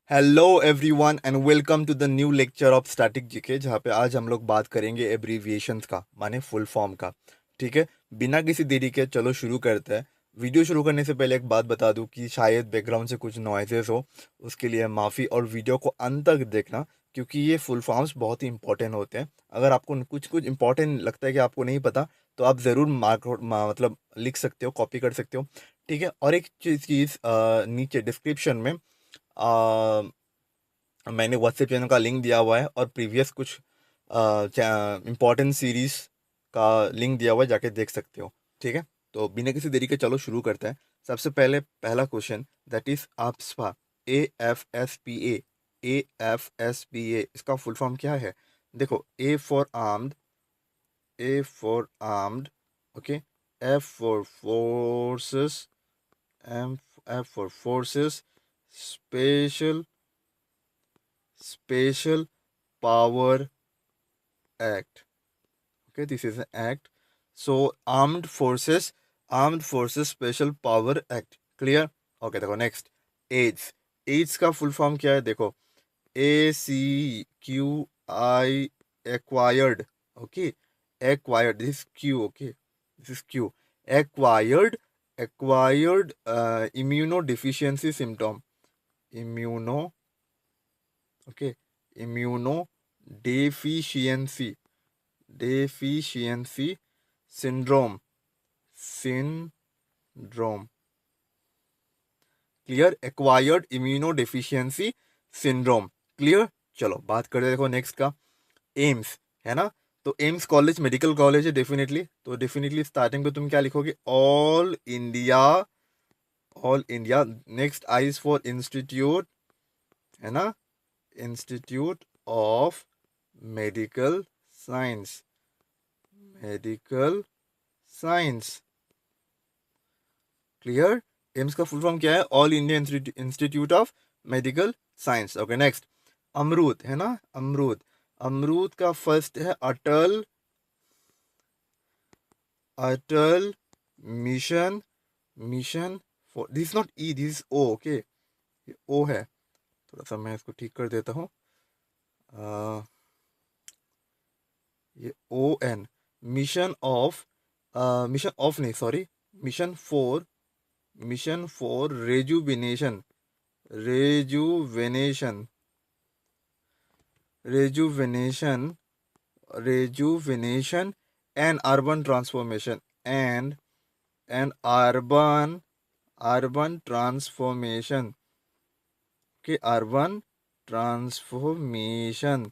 Hello everyone and welcome to the new lecture of static GK, जहाँ पे आज हम लोग बात करेंगे एब्रीविएशंस का, माने फुल फॉर्म का। ठीक है, बिना किसी देरी के चलो शुरू करते हैं। वीडियो शुरू करने से पहले एक बात बता दूं कि शायद बैकग्राउंड से कुछ नॉइजेस हो, उसके लिए माफ़ी। और वीडियो को अंत तक देखना, क्योंकि ये फुल फॉर्म्स बहुत ही इंपॉर्टेंट होते हैं। अगर आपको कुछ कुछ इंपॉर्टेंट लगता है कि आपको नहीं पता, तो आप ज़रूर मतलब लिख सकते हो, कॉपी कर सकते हो। ठीक है, और एक चीज़ नीचे डिस्क्रिप्शन में मैंने व्हाट्सएप चैनल का लिंक दिया हुआ है, और प्रीवियस कुछ इम्पोर्टेंट सीरीज का लिंक दिया हुआ है, जाके देख सकते हो। ठीक है, तो बिना किसी देरी के चलो शुरू करते हैं। सबसे पहले पहला question, that is AFSPA। AFSPA। AFSPA इसका फुल फॉर्म क्या है? देखो, A for armed, okay. F for forces, F for forces, special special power act. Okay, this is an act. So armed forces special power act. Clear? Okay, देखो next, ads. Ads का full form क्या है? देखो, ACQI, acquired. Okay, acquired, this Q. Okay, this is Q. Acquired immuno deficiency symptom. Immuno, okay, immuno deficiency, deficiency syndrome, syndrome. Clear? Acquired immuno deficiency syndrome. Clear? चलो बात करते हैं, देखो next का, एम्स है ना। तो एम्स कॉलेज मेडिकल कॉलेज है डेफिनेटली। तो डेफिनेटली स्टार्टिंग पे तुम क्या लिखोगे? All India, all India. Next, I is for institute, है ना, institute of medical science, medical science. Clear? AIIMS का फुल फॉर्म क्या है? All India institute of medical science. Okay, next, अमरूद है ना, अमरूद। अमरूद का फर्स्ट है Atal, Atal mission, mission for, this not E, this O. Okay, ये ओ है। थोड़ा सा मैं इसको ठीक कर देता हूँ। ये O N, mission of, mission of नहीं, sorry, mission for, mission for rejuvenation, rejuvenation, rejuvenation, rejuvenation and urban transformation, and urban, urban transformation के, अर्बन ट्रांसफॉर्मेशन।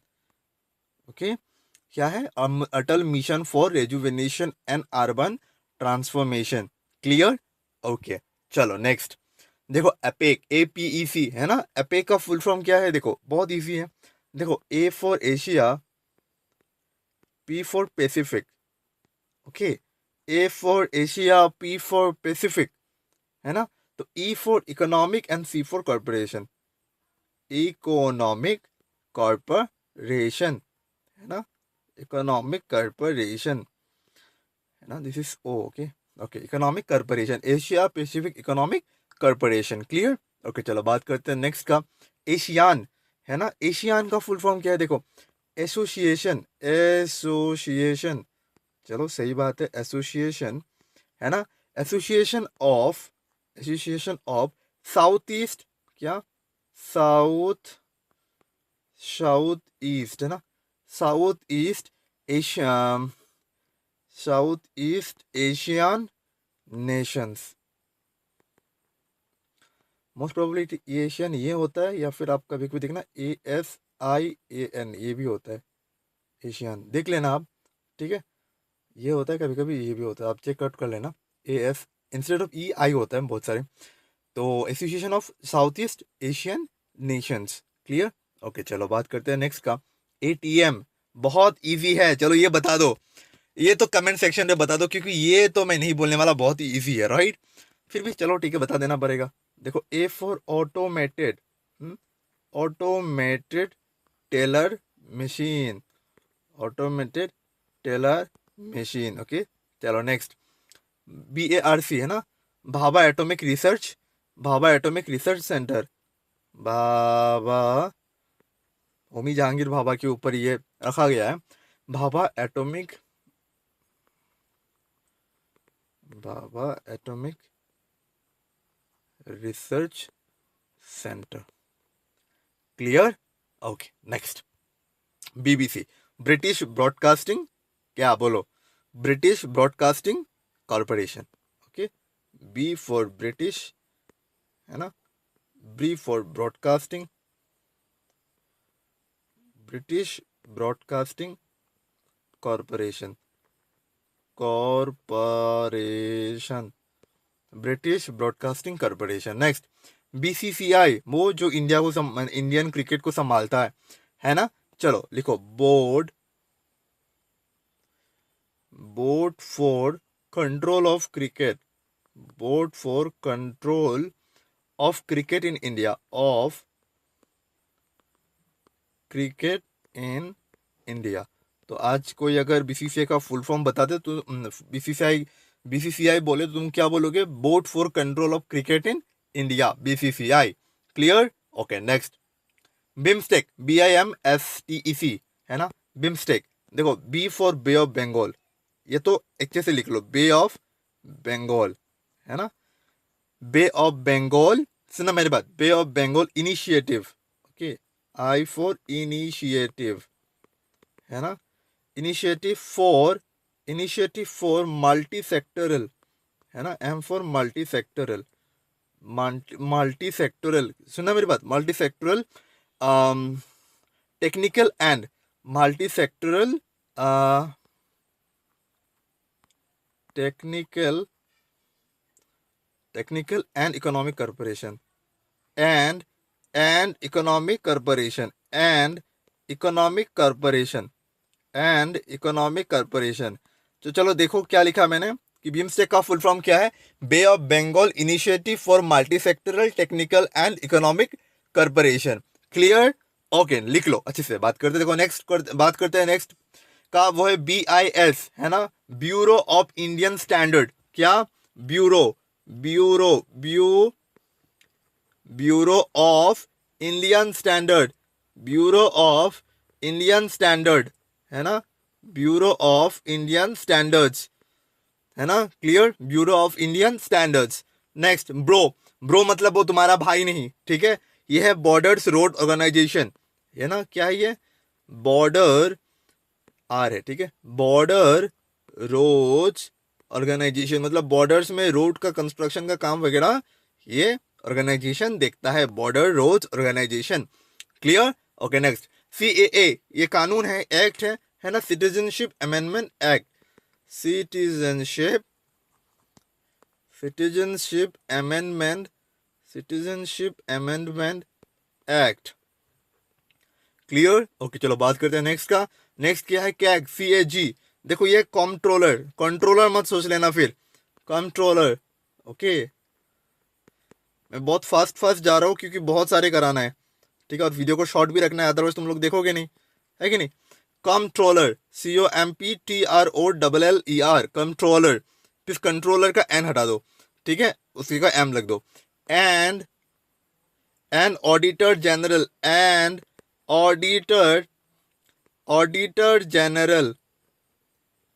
ओके, क्या है? अटल mission for rejuvenation and urban transformation. Clear? Okay, चलो next. देखो, APEC, APEC है ना। APEC का full form क्या है? देखो, बहुत इजी है। देखो, A for Asia, P for Pacific. Okay, A for Asia, P for Pacific, है ना। तो E for economic and C for corporation, economic corporation, है ना, इकोनॉमिक कॉर्पोरेशन, है ना, this is O. Okay, okay, economic corporation, Asia Pacific economic corporation. Clear? Okay, चलो बात करते हैं नेक्स्ट का, एशियान है ना। एशियान का फुल फॉर्म क्या है? देखो, एसोसिएशन, एसोसिएशन, चलो सही बात है, एसोसिएशन, है ना। Association of, association of south east, क्या, साउथ, साउथ ईस्ट, है ना, south east Asia, south east Asian Nations. Most probably ये एशियन ये होता है, या फिर आप कभी कभी देखना ASIAN, ये भी होता है, एशियन, देख लेना आप। ठीक है, ये होता है, कभी कभी ये भी होता है, आप चेक आउट कर लेना। AS इंस्टेड ऑफ EI होता है बहुत सारे। तो association of south east Asian Nations. Clear? Okay, चलो बात करते हैं नेक्स्ट का, ATM। बहुत इजी है, चलो ये बता दो। ये तो कमेंट सेक्शन में बता दो, क्योंकि ये तो मैं नहीं बोलने वाला, बहुत ही इजी है, राइट? फिर भी चलो ठीक है, बता देना पड़ेगा। देखो, A for automated, automated teller machine, automated teller machine. Okay, चलो नेक्स्ट, BARC है ना, Bhabha atomic research, Bhabha atomic research centre, Bhabha, Homi Jehangir Bhabha के ऊपर ये रखा गया है, Bhabha atomic research centre. Clear? Okay, next. BBC, British broadcasting, क्या बोलो, British broadcasting corporation. Okay, B for British, है ना, B for broadcasting, British broadcasting corporation, British broadcasting corporation. Next, BCCI, वो जो इंडिया को इंडियन क्रिकेट को संभालता है ना। चलो लिखो, board for control of cricket, board for control of cricket in India, of cricket in India. तो आज कोई अगर बीसीसीआई का फुल फॉर्म बता दे तो बीसीसीआई बोले तो तुम क्या बोलोगे, board for control of cricket in India, BCCI. Clear? Okay, next, BIMSTEC, BIMSTEC, है ना, बिम्स्टेक। देखो, B for bay of Bengal, ये तो अच्छे से लिख लो, बे ऑफ बंगाल, है ना, बे ऑफ बंगाल। सुना मेरी बात, bay of Bengal initiative, okay, I for initiative, है ना, इनिशिएटिव फॉर मल्टी सेक्टरल, है ना, एम फॉर मल्टी सेक्टरल, सुना मेरी बात, multi sectoral technical and multi sectoral technical and economic corporation, and economic corporation, तो चलो देखो क्या लिखा मैंने कि बिम्स्टेक का फुल फॉर्म क्या है, bay of Bengal initiative for multi sectoral technical and economic corporation. Clear? Okay, लिख लो अच्छे से। बात करते, देखो नेक्स्ट बात करते हैं नेक्स्ट का, वो है BIS, है ना, ब्यूरो ऑफ इंडियन स्टैंडर्ड। क्या? ब्यूरो ऑफ इंडियन स्टैंडर्ड, है ना, ब्यूरो ऑफ इंडियन स्टैंडर्ड्स, है ना। Clear? Bureau of Indian standards. Next, bro मतलब वो तुम्हारा भाई नहीं, ठीक है, ये है बॉर्डर्स रोड ऑर्गेनाइजेशन, है ना, क्या है ये, बॉर्डर आर है, ठीक है, बॉर्डर रोड्स ऑर्गेनाइजेशन, मतलब बॉर्डर्स में रोड का कंस्ट्रक्शन का काम वगैरह ये ऑर्गेनाइजेशन देखता है, border roads organisation. Clear? Okay, next, CAA, ये कानून है, एक्ट है ना, citizenship amendment act, citizenship amendment act. Clear? Okay, चलो बात करते हैं नेक्स्ट का। नेक्स्ट क्या है, कैग, CAG। देखो ये कंट्रोलर मत सोच लेना फिर, कंट्रोलर। ओके, मैं बहुत फास्ट जा रहा हूँ क्योंकि बहुत सारे कराना है, ठीक है, और वीडियो को शॉर्ट भी रखना है, अदरवाइज तुम लोग देखोगे नहीं, है कि नहीं। Controller, COMPTROLLER, controller. फिर कंट्रोलर का एन हटा दो, ठीक है, उसी का एम लग दो। And auditor general, auditor general,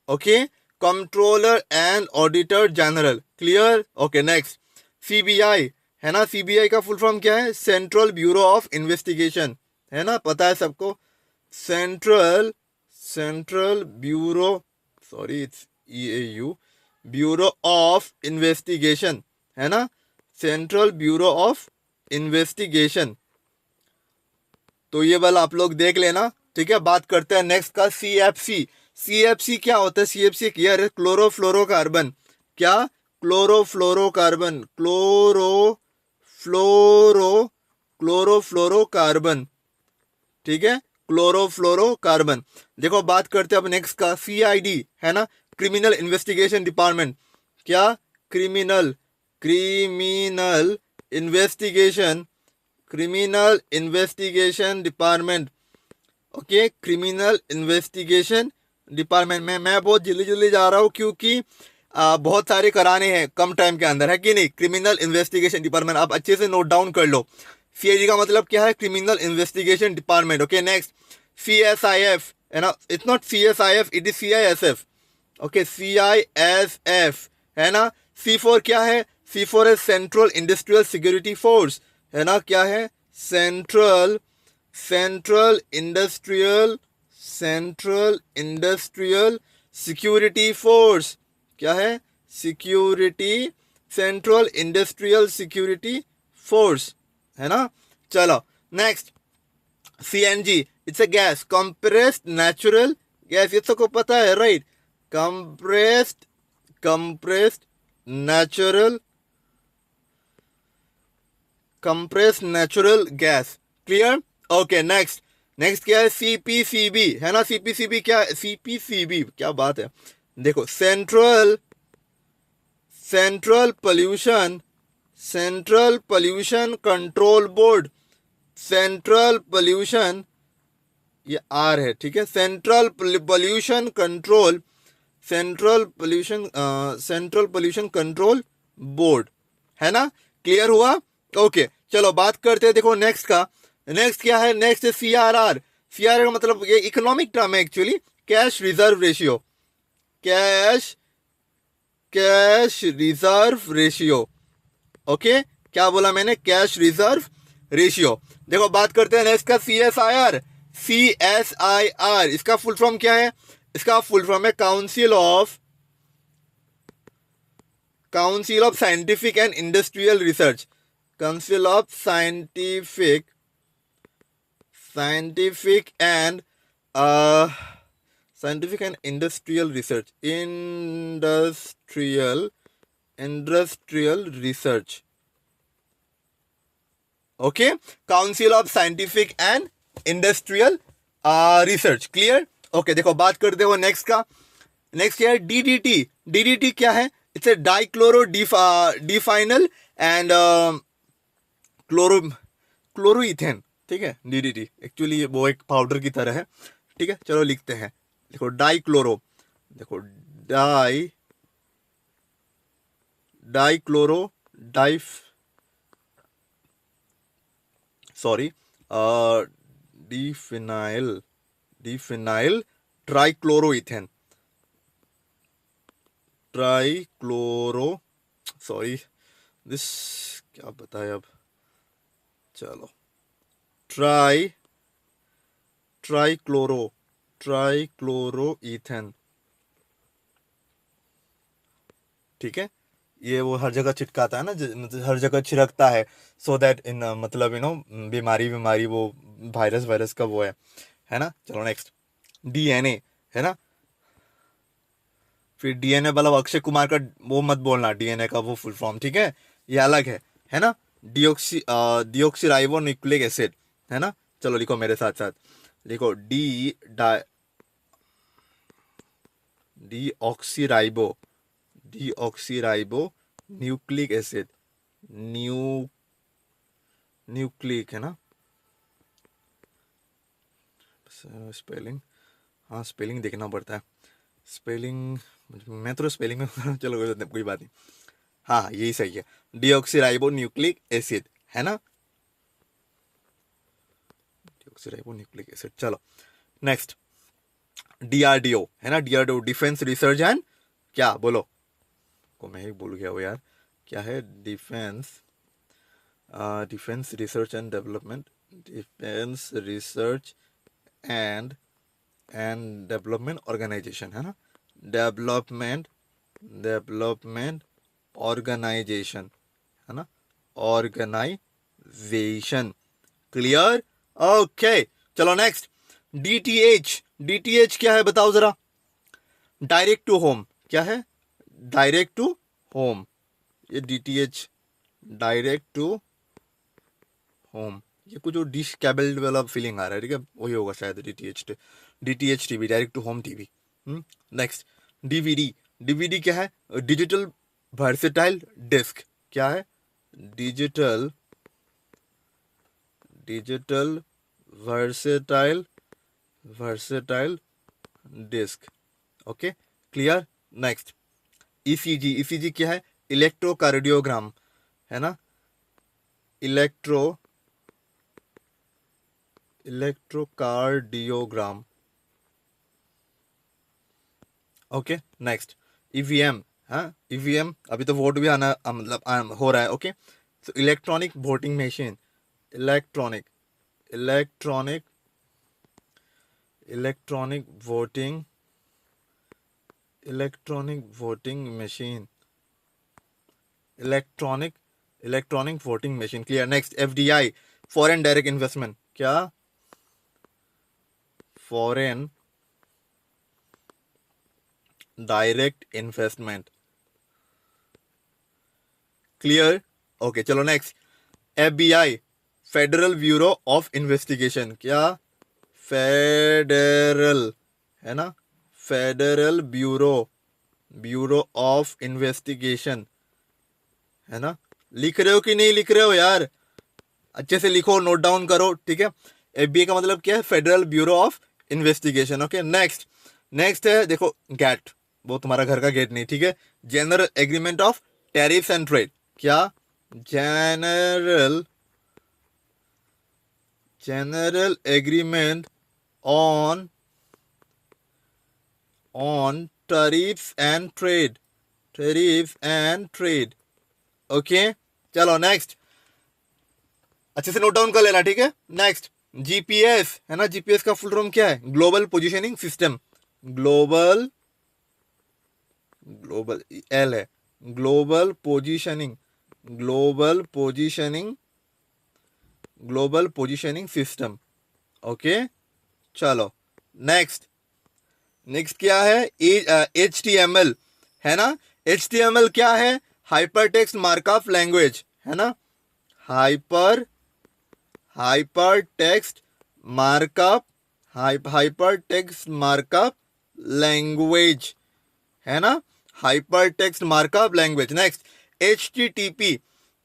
okay, controller and auditor general. Clear? Okay, next, CBI, है ना, CBI का फुल फॉर्म क्या है, सेंट्रल ब्यूरो ऑफ इन्वेस्टिगेशन, है ना, पता है सबको, central bureau, sorry it's EAU, bureau of investigation, है ना, सेंट्रल ब्यूरो ऑफ इन्वेस्टिगेशन। तो ये वाला आप लोग देख लेना, ठीक है। बात करते हैं नेक्स्ट का, CFC क्या होता है, CFC क्लियर है, क्लोरोफ्लोरोकार्बन। क्या? क्लोरोफ्लोरोकार्बन, क्लोरोफ्लोरोकार्बन, ठीक है, क्लोरोफ्लोरोकार्बन। देखो बात करते हैं अब नेक्स्ट का, CID, है ना, क्रिमिनल इन्वेस्टिगेशन डिपार्टमेंट। क्या? Criminal investigation department, okay, criminal investigation department में। मैं बहुत जल्दी जा रहा हूँ क्योंकि बहुत सारे कराने हैं कम टाइम के अंदर, है कि नहीं। क्रिमिनल इन्वेस्टिगेशन डिपार्टमेंट आप अच्छे से नोट डाउन कर लो, CID का मतलब क्या है, criminal investigation department. Okay next, CSIF है ना, it's not CSIF, it is CISF. Okay CISF है ना. C4 क्या है, C4 है सेंट्रल इंडस्ट्रियल सिक्योरिटी फोर्स है ना. क्या है, सेंट्रल इंडस्ट्रियल सिक्योरिटी फोर्स. क्या है, security, central industrial security force है ना. चलो next, CNG it's a gas, compressed natural gas. ये सबको पता है right, compressed natural gas. Clear. Okay next क्या है, CPCB है ना. CPCB क्या है, CPCB क्या बात है. देखो central pollution control board. Central pollution, ये आर है ठीक है, सेंट्रल पोल्यूशन कंट्रोल बोर्ड है ना. क्लियर हुआ. ओके चलो बात करते हैं. देखो नेक्स्ट क्या है, नेक्स्ट है CRR. CRR का मतलब ये इकोनॉमिक टर्म है actually, cash reserve ratio. Cash reserve ratio. Okay क्या बोला मैंने, कैश रिजर्व रेशियो. देखो बात करते हैं नेक्स्ट का, CSIR. इसका फुल फॉर्म क्या है, इसका फुल फॉर्म है council of scientific and industrial research. Council of scientific and industrial research. Okay council of scientific and industrial research. Clear. Okay देखो बात करते हो नेक्स्ट क्या है, DDT क्या है, it's a dichloro diphenyl and chloroethane. ठीक है, DDT एक्चुअली वो एक पाउडर की तरह है. ठीक है चलो लिखते हैं. देखो डाइक्लोरो, देखो डाइक्लोरो डिफिनाइल ट्राइक्लोरोइथेन. दिस क्या बताया अब, चलो ट्राइक्लोरोइथेन. ठीक है, ये वो हर जगह छिटकाता है ना, मतलब हर जगह छिड़कता है, सो दैट इन मतलब बीमारी वो वायरस का वो है ना. चलो नेक्स्ट, DNA है ना. फिर DNA मतलब अक्षय कुमार का वो मत बोलना, DNA का वो फुल फॉर्म. ठीक है, ये अलग है ना. डिऑक्सी न्यूक्लिक एसिड है ना. चलो लिखो मेरे साथ लिखो, डीऑक्सीराइबो न्यूक्लिक एसिड. न्यूक्लिक है ना. स्पेलिंग, हाँ स्पेलिंग देखना पड़ता है. स्पेलिंग मैं तो स्पेलिंग में चलो कोई बात नहीं. हाँ यही सही है, डीऑक्सीराइबो न्यूक्लिक एसिड है ना. Deoxyribo nucleic acid. चलो नेक्स्ट, DRDO है ना. DRDO डिफेंस रिसर्च एंड क्या बोलो, को मैं ही भूल गया वो यार. क्या है, defence research and development. Defence research and development organisation है ना. डेवलपमेंट ऑर्गेनाइजेशन है ना. ऑर्गेनाइजेशन. क्लियर. ओके चलो नेक्स्ट, DTH क्या है बताओ जरा. Direct to home. क्या है, डायरेक्ट टू होम. ये DTH डायरेक्ट टू होम, ये कुछ जो डिश कैबल्ड वाला फीलिंग आ रहा है. ठीक है, वही होगा शायद DTH TV, direct to home TV. Next, DVD क्या है, डिजिटल वर्सेटाइल डिस्क. क्या है, digital versatile disc. Okay clear. Next, ECG क्या है, इलेक्ट्रोकार्डियोग्राम है ना. Electrocardiogram electrocardiogram. Okay next, EVM. हाँ, ईवीएम अभी तो वोट भी आना मतलब हो रहा है। Okay, so electronic voting machine, electronic electronic electronic voting electronic voting machine, electronic electronic voting machine. Clear. Next, FDI, foreign direct investment. क्या? Foreign direct investment. Clear. Okay, चलो next, FBI, federal bureau of investigation. क्या? Federal, है ना, federal bureau bureau of investigation, है ना। लिख रहे हो कि नहीं लिख रहे हो यार? अच्छे से लिखो, नोट डाउन करो, ठीक है। एफबीआई का मतलब क्या है? Federal bureau of investigation. Okay next, next है देखो गैट, वो तुम्हारा घर का गेट नहीं, ठीक है। General agreement of tariffs and trade. क्या? General general agreement on tariffs and trade, tariffs and trade. Okay, चलो नेक्स्ट, अच्छे से नोट डाउन कर लेना, ठीक है। नेक्स्ट, जीपीएस, है ना, जीपीएस का फुल फॉर्म क्या है? Global positioning system. Global global L है, global positioning, global positioning global positioning system. Okay, चलो नेक्स्ट, नेक्स्ट क्या है? एच टी एम एल, है ना। एच टी एम एल क्या है? हाइपर टेक्स्ट मार्कअप लैंग्वेज, है ना। Hyper hyper text markup, hyper text markup language, है ना, hyper text markup language. Next, H T T P,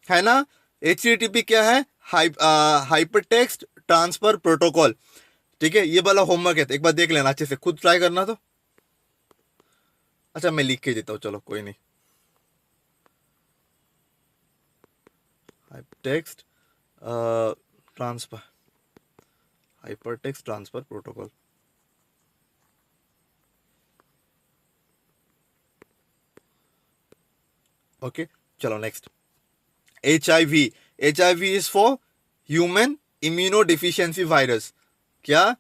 है ना। एच टी टी पी क्या है? हाइपर टेक्स्ट ट्रांसफर प्रोटोकॉल, ठीक है। ये वाला होमवर्क है, तो एक बार देख लेना अच्छे से, खुद ट्राई करना तो। अच्छा, मैं लिख के देता हूँ, चलो कोई नहीं। Hyper text transfer, hyper text transfer protocol. Okay, चलो next, H I V, H I V is for human immunodeficiency virus. क्या?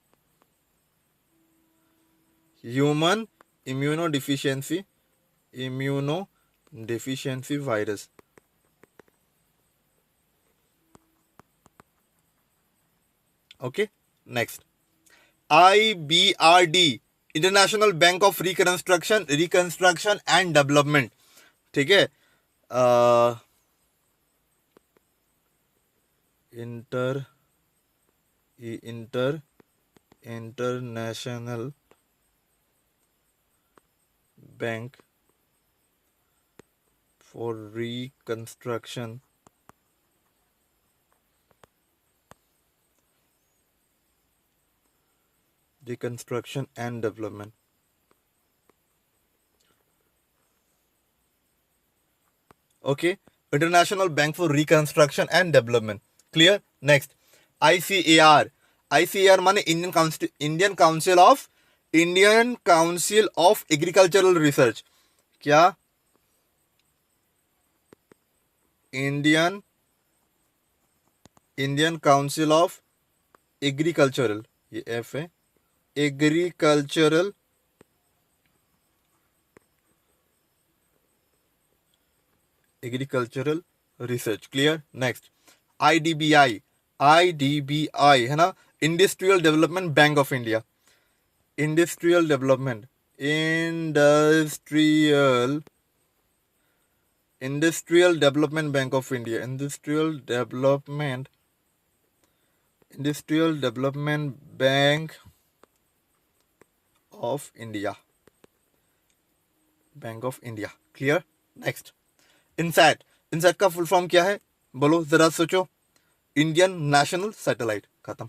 Human immunodeficiency, immunodeficiency virus. Okay next, IBRD, international bank of reconstruction and development, ठीक है। Inter international bank for reconstruction and development. Okay, international bank for reconstruction and development. Clear. Next, ICAR, ICAR माने Indian council of agricultural research. क्या? Indian council of agricultural, ये F है, agricultural research. Clear. Next, IDBI, है ना, industrial development bank of India, industrial development bank of India, industrial development bank of India, clear. Next, INSAT, का full form क्या है? बोलो जरा सोचो। इंडियन नेशनल सैटेलाइट, खत्म।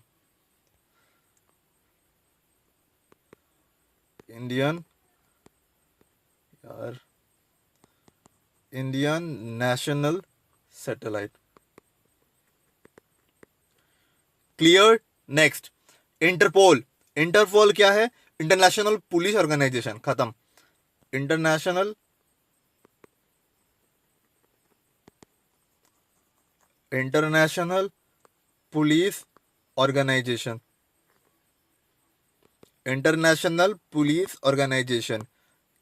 Indian national satellite. Clear. Next, Interpol, Interpol क्या है? इंटरनेशनल पुलिस ऑर्गेनाइजेशन, खत्म। International international police organisation, international police organisation,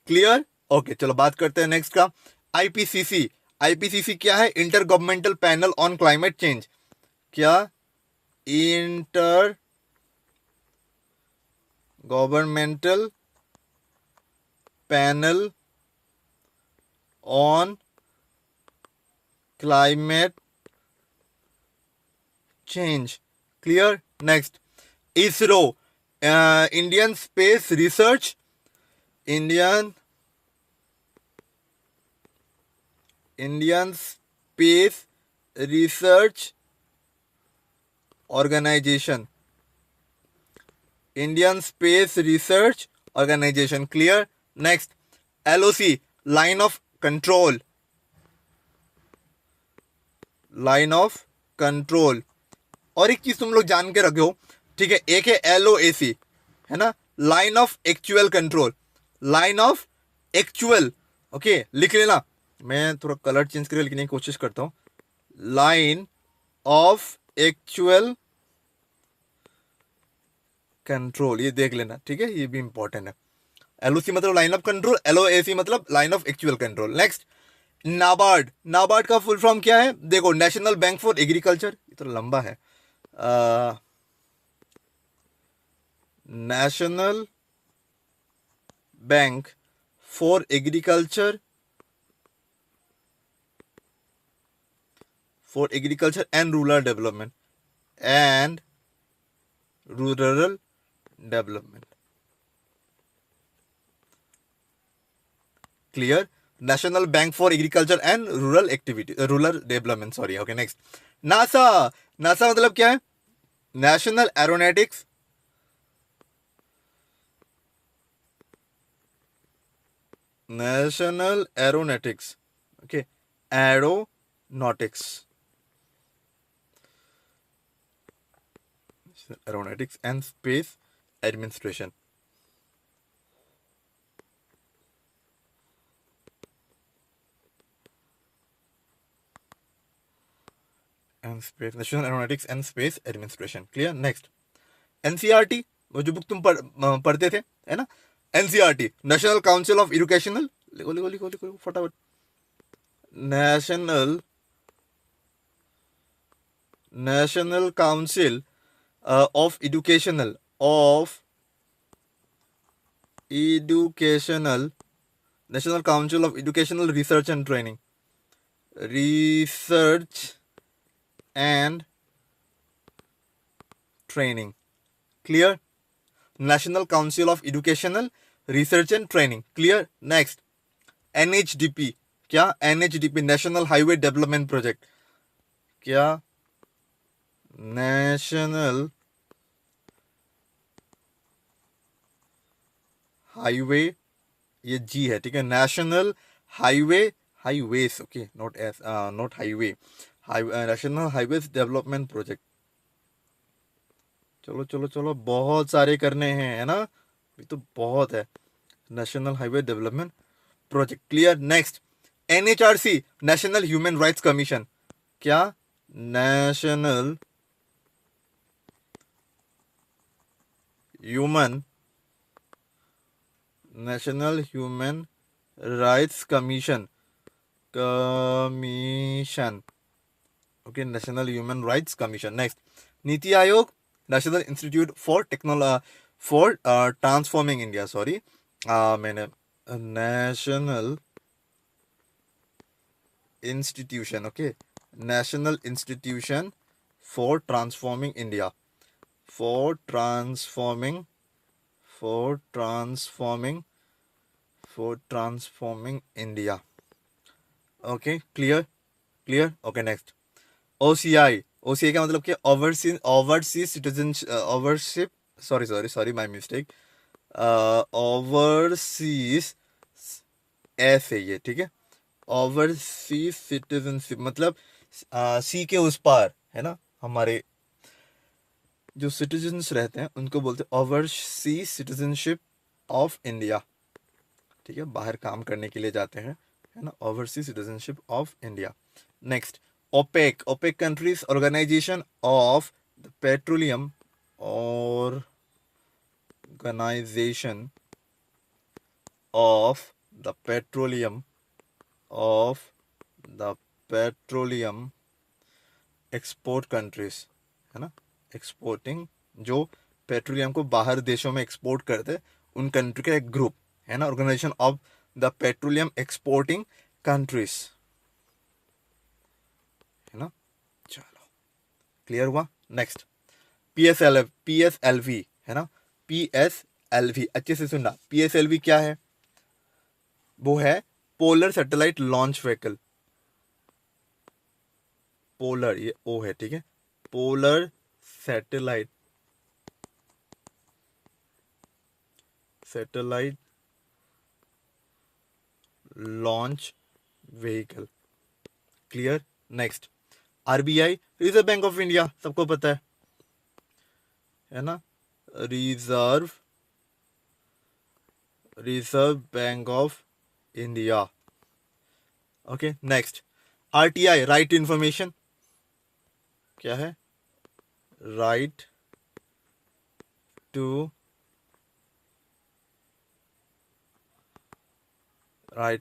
clear? Okay, चलो बात करते हैं नेक्स्ट का। आईपीसीसी, आईपीसीसी क्या है? Intergovernmental panel on climate change. क्या? Intergovernmental panel on climate change, clear? Next, ISRO, Indian space research, Indian Indian space research organisation, Indian space research organisation, clear? Next, LOC, line of control, line of control. और एक चीज तुम लोग जान के रखो, ठीक है, एक है एलओएसी, है ना, line of actual control, line of actual, okay, लिख लेना। मैं थोड़ा कलर चेंज करके लिखने की कोशिश करता हूं। लाइन ऑफ एक्चुअल कंट्रोल, ये देख लेना, ठीक है, ये भी इंपॉर्टेंट है। एलओसी मतलब लाइन ऑफ कंट्रोल, एलओएसी मतलब line of actual control. Next, NABARD, NABARD का फुल फॉर्म क्या है? देखो, नेशनल बैंक फॉर एग्रीकल्चर, ये तो लंबा है। National bank for agriculture, for agriculture and rural development, and rural development, clear? National bank for agriculture and rural activity, rural development, sorry. Okay, next, NASA, NASA मतलब क्या है? National aeronautics, national aeronautics, okay, aeronautics, aeronautics and space administration, and space, national aeronautics and space administration, clear? Next, NCERT, वो जो book तुम पढ़ते थे, है ना, NCERT, national council of educational, लिखो लिखो लिखो लिखो फटाफट, national national council of educational, of educational, national council of educational research and training, research and training, clear? National council of educational research and training, clear? Next, NHDP, क्या? NHDP, national highway development project, क्या? National highway, ये जी है, ठीक है, national highway, highways, okay, not S, not highway, national highways development project. चलो चलो चलो, बहुत सारे करने हैं, है ना, ये तो बहुत है। National highway development project, clear? Next, NHRC, national human rights commission, क्या? National human national human rights commission, commission, okay, national human rights commission. Next, NITI Aayog, national institute for for transforming India, sorry, मैंने national institution, okay, national institution for transforming India, for transforming, for transforming, for transforming India, okay, clear? Clear? Okay, next, OCI, OCI का मतलब क्या? Overseas, overseas citizen, overship, sorry sorry sorry, my mistake, overseas, ऐसे ये, ठीक है, overseas citizenship मतलब सी के उस पार, है ना, हमारे जो सिटीजन्स रहते हैं उनको बोलते हैं ओवरसीज सिटीजनशिप ऑफ इंडिया। ठीक है, बाहर काम करने के लिए जाते हैं, है ना, overseas citizenship of India. Next, OPEC, OPEC countries organisation of the petroleum organisation of the petroleum of the petroleum export countries, है ना, एक्सपोर्टिंग, जो पेट्रोलियम को बाहर देशों में एक्सपोर्ट करते उन कंट्री का एक ग्रुप, है ना, organisation of the petroleum exporting countries, है ना। चलो, क्लियर हुआ। नेक्स्ट, पीएसएलवी, है ना, पीएसएलवी, अच्छे से सुनना, पीएसएलवी क्या है? वो है polar satellite launch vehicle. Polar, ये ओ है, ठीक है, polar satellite launch vehicle. Clear. Next, RBI, reserve bank of India, सबको पता है ना, reserve bank of India. Okay, next, RTI, right to information, क्या है? Right to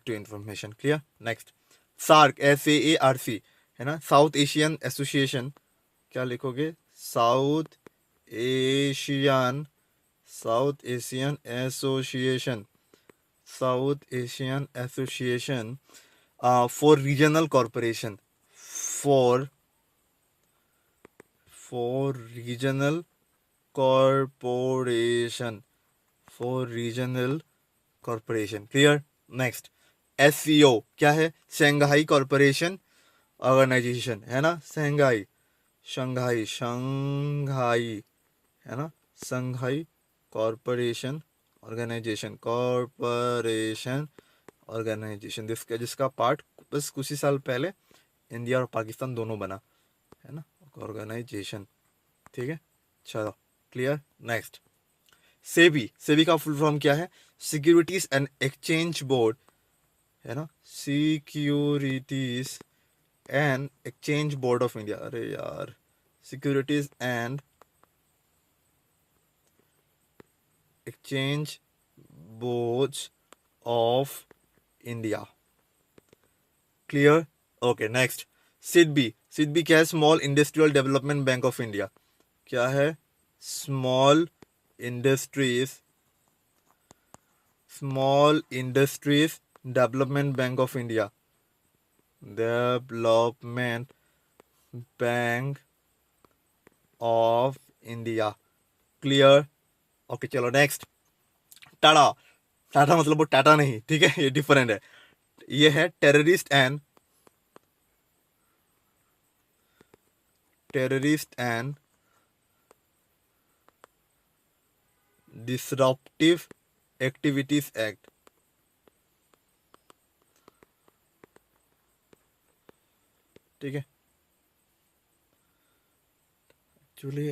information. Clear. Next, SAARC, SAARC, है ना, साउथ एशियन एसोसिएशन, क्या लिखोगे? South Asian association, for regional corporation, for regional corporation, clear. Next, SCO क्या है? Shanghai corporation organisation, है ना, शंघाई, है ना, शंघाई कॉरपोरेशन ऑर्गेनाइजेशन, जिसका पार्ट बस कुछ ही साल पहले इंडिया और पाकिस्तान दोनों बना, है ना, ऑर्गेनाइजेशन। ठीक है, चलो, क्लियर। नेक्स्ट, सेबी का फुल फॉर्म क्या है? सिक्योरिटीज एंड एक्सचेंज बोर्ड, है ना, securities and exchange board of India. अरे यार, securities and exchange board of India. Clear. Okay, next, SIDBI क्या है? Small industrial development bank of India. क्या है? Small industries development bank of India, development bank of India. Clear. Okay, चलो next, Tata मतलब वो टाटा नहीं, ठीक है, ये डिफरेंट है। ये है terrorist and disruptive activities act. ठीक है, एक्चुअली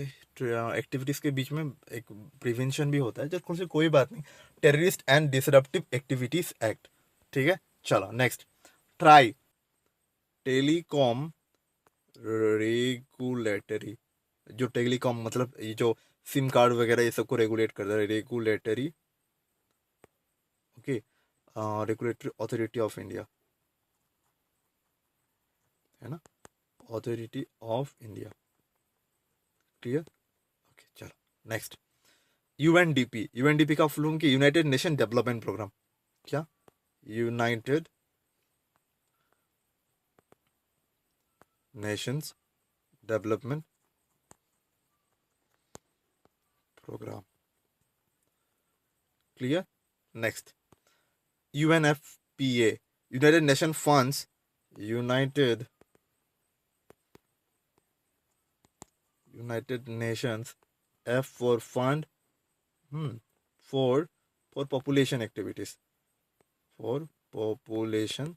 एक्टिविटीज के बीच में एक प्रिवेंशन भी होता है, जब से कोई बात नहीं, terrorist and disruptive activities act. ठीक है, चलो नेक्स्ट, ट्राई, टेलीकॉम रेगुलेटरी, जो टेलीकॉम मतलब ये जो सिम कार्ड वगैरह ये सबको रेगुलेट करता है, regulatory, okay, regulatory authority of India, है ना, authority of India. Clear. Okay, चलो नेक्स्ट, यूएनडीपी का फुल फॉर्म की यूनाइटेड नेशन डेवलपमेंट प्रोग्राम। क्या? United Nations development programme. Clear. Next, UNFPA, United Nation funds, United Nations, F for fund, for population activities, for population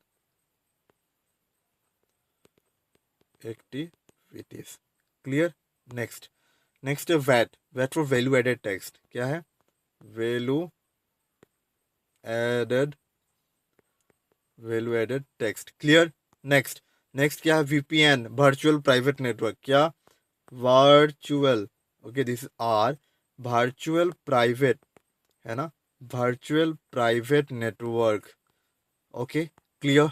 activities. Clear. Next, next है VAT, VAT for value added text, क्या है, value added, value added text, clear. Next, next क्या है, VPN, virtual private network, क्या, virtual, okay this are virtual private, है ना, virtual private network, okay clear.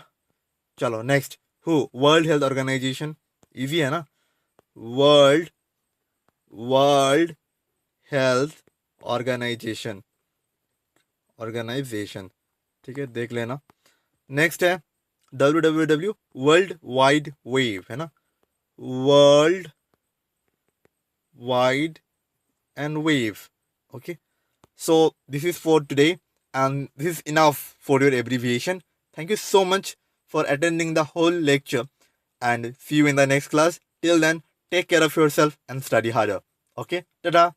चलो next, हु, वर्ल्ड हेल्थ ऑर्गेनाइजेशन, इजी है ना, world, world health organisation, organisation, ठीक है देख लेना। नेक्स्ट है WWW, वर्ल्ड वाइड वेव, है ना, world wide and wave, okay, so this is for today and this is enough for your abbreviation. Thank you so much for attending the whole lecture and see you in the next class. Till then, take care of yourself and study harder. Okay, ta-da.